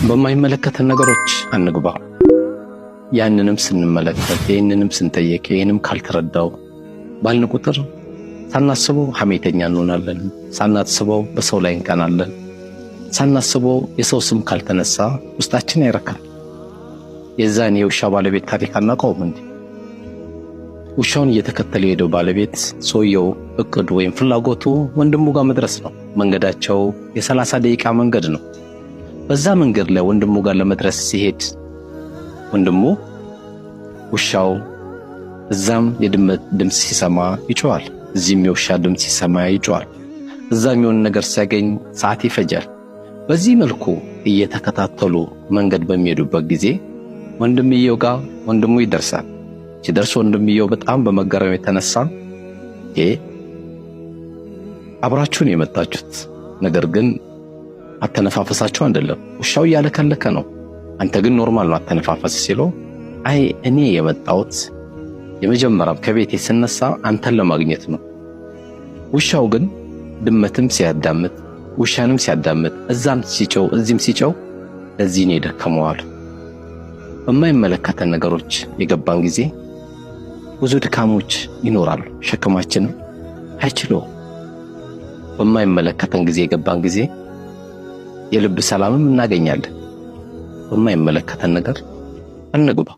በማይመለከተን ነገሮች አንግባ። ያንንም ስንመለከት ይህንንም ስንጠየቅ ይህንም ካልተረዳው ባልን ቁጥር ሳናስበው ሐሜተኛ እንሆናለን። ሳናስበው በሰው ላይ እንቀናለን። ሳናስበው የሰው ስም ካልተነሳ ውስጣችን አይረካም። የዛን የውሻ ባለቤት ታሪክ አናውቀውም እንዴ? ውሻውን እየተከተለ የሄደው ባለቤት ሰውየው እቅዱ ወይም ፍላጎቱ ወንድሙ ጋር መድረስ ነው። መንገዳቸው የ30 ደቂቃ መንገድ ነው። በዛ መንገድ ላይ ወንድሙ ጋር ለመድረስ ሲሄድ ወንድሙ ውሻው እዛም የድመት ድምጽ ሲሰማ ይጮሃል፣ እዚህም የውሻ ድምጽ ሲሰማ ይጮሃል። እዛም የሆነ ነገር ሲያገኝ ሰዓት ይፈጃል። በዚህ መልኩ እየተከታተሉ መንገድ በሚሄዱበት ጊዜ ወንድምየው ጋር ወንድሙ ይደርሳል። ሲደርስ ወንድምየው በጣም በመገረም የተነሳ አብራችሁን የመጣችሁት ነገር ግን አተነፋፈሳችሁ አይደለም፣ ውሻው እያለከለከ ነው፣ አንተ ግን ኖርማል ነው አተነፋፈስ ሲለው፣ አይ እኔ የመጣሁት የመጀመሪያም ከቤቴ ስነሳ አንተን ለማግኘት ነው። ውሻው ግን ድመትም ሲያዳምጥ ውሻንም ሲያዳምጥ እዛም ሲጨው እዚህም ሲጨው ለዚህ ነው የደከመዋል። በማይመለከተን ነገሮች የገባን ጊዜ ብዙ ድካሞች ይኖራሉ፣ ሸክማችንም አይችለውም። በማይመለከተን ጊዜ የገባን ጊዜ የልብ ሰላምም እናገኛለን። በማይመለከተን ነገር አንግባ።